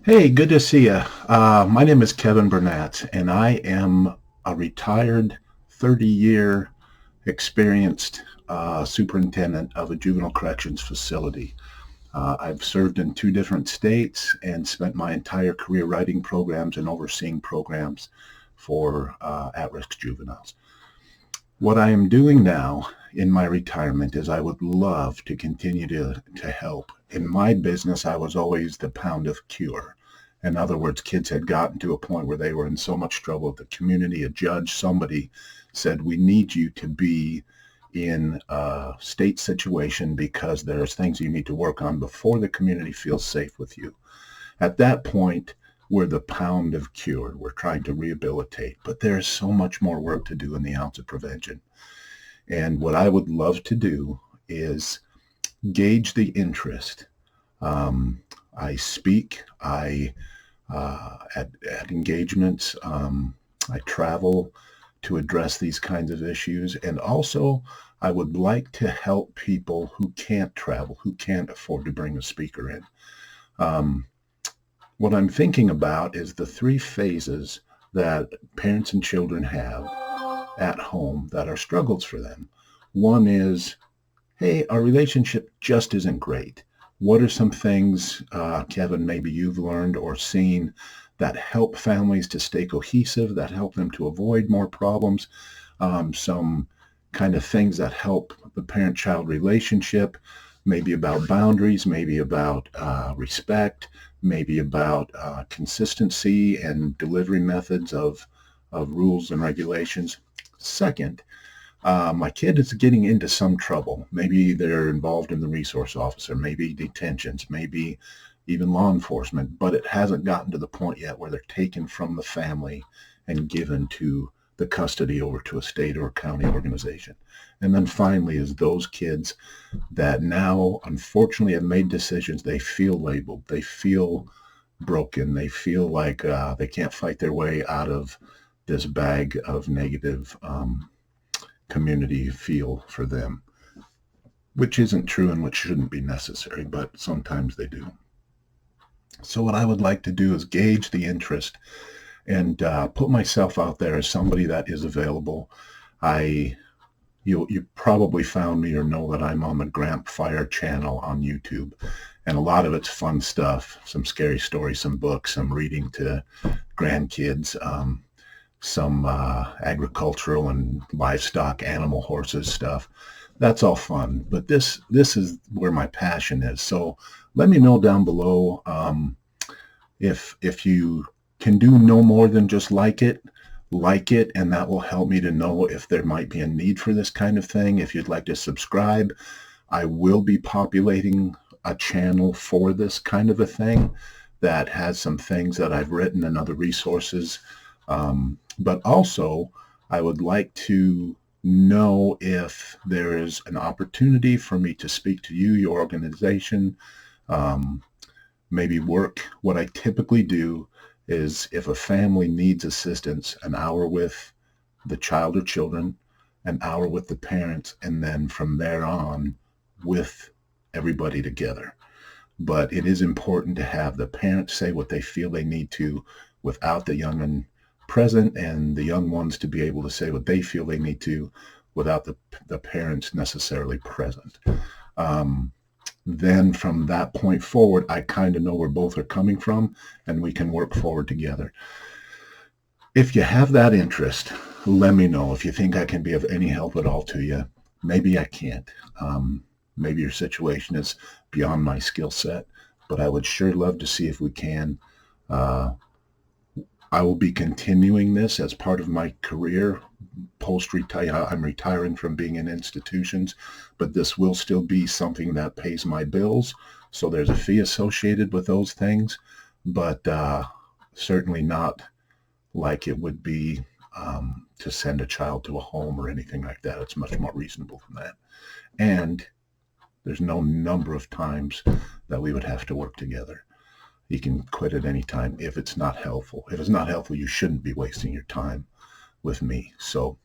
Hey, good to see you. My name is Kevin Burnett, and I am a retired 30-year experienced superintendent of a juvenile corrections facility. I've served in two different states and spent my entire career writing programs and overseeing programs for at-risk juveniles. What I am doing now in my retirement is I would love to continue to help. In my business, I was always the pound of cure. In other words, kids had gotten to a point where they were in so much trouble that the community, a judge, somebody said, we need you to be in a state situation because there's things you need to work on before the community feels safe with you. At that point, we're the pound of cure. We're trying to rehabilitate, but there's so much more work to do in the ounce of prevention. And what I would love to do is gauge the interest. I speak, at engagements, I travel to address these kinds of issues. And also, I would like to help people who can't travel, who can't afford to bring a speaker in. What I'm thinking about is the three phases that parents and children have at home that are struggles for them. One is, hey, our relationship just isn't great. What are some things, Kevin, maybe you've learned or seen that help families to stay cohesive, that help them to avoid more problems? Some kind of things that help the parent-child relationship, maybe about boundaries, maybe about respect, maybe about consistency and delivery methods of rules and regulations. Second, my kid is getting into some trouble. Maybe they're involved in the resource officer, maybe detentions, maybe even law enforcement, but it hasn't gotten to the point yet where they're taken from the family and given to the custody over to a state or county organization. And then finally is those kids that now unfortunately have made decisions. They feel labeled, they feel broken, they feel like they can't fight their way out of this bag of negative community feel for them, which isn't true and which shouldn't be necessary, but sometimes they do. So what I would like to do is gauge the interest and put myself out there as somebody that is available. You probably found me or know that I'm on the Grant Fire channel on YouTube, and a lot of it's fun stuff, some scary stories, some books, some reading to grandkids, some agricultural and livestock, animal, horses stuff. That's all fun, but this is where my passion is. So let me know down below if you can do no more than just like it, and that will help me to know if there might be a need for this kind of thing. If you'd like to subscribe, I will be populating a channel for this kind of a thing that has some things that I've written and other resources. But also, I would like to know if there is an opportunity for me to speak to you, your organization, maybe work. What I typically do is if a family needs assistance, an hour with the child or children, an hour with the parents, and then from there on with everybody together. But it is important to have the parents say what they feel they need to without the young and present, and the young ones to be able to say what they feel they need to without the parents necessarily present. Then from that point forward, I kind of know where both are coming from, and we can work forward together. If you have that interest, let me know. If you think I can be of any help at all to you, maybe I can't. Maybe your situation is beyond my skill set, but I would sure love to see if we can. I will be continuing this as part of my career post-retire. I'm retiring from being in institutions, but this will still be something that pays my bills. So there's a fee associated with those things, but certainly not like it would be to send a child to a home or anything like that. It's much more reasonable than that. And there's no number of times that we would have to work together. You can quit at any time if it's not helpful. If it's not helpful, you shouldn't be wasting your time with me. So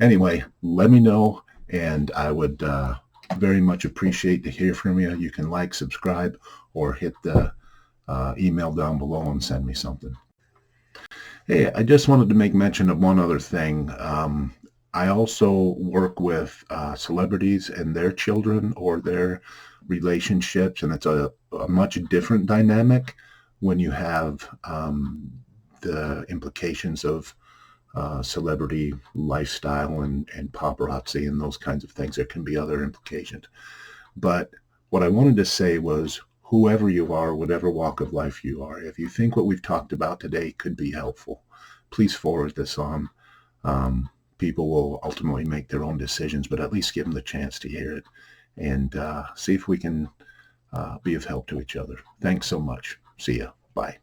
anyway, let me know, and I would very much appreciate to hear from you. You can like, subscribe, or hit the email down below and send me something. Hey, I just wanted to make mention of one other thing. I also work with celebrities and their children or their relationships, and it's a much different dynamic when you have the implications of celebrity lifestyle and paparazzi and those kinds of things. There can be other implications. But what I wanted to say was, whoever you are, whatever walk of life you are, if you think what we've talked about today could be helpful, please forward this on. People will ultimately make their own decisions, but at least give them the chance to hear it and see if we can be of help to each other. Thanks so much. See ya. Bye.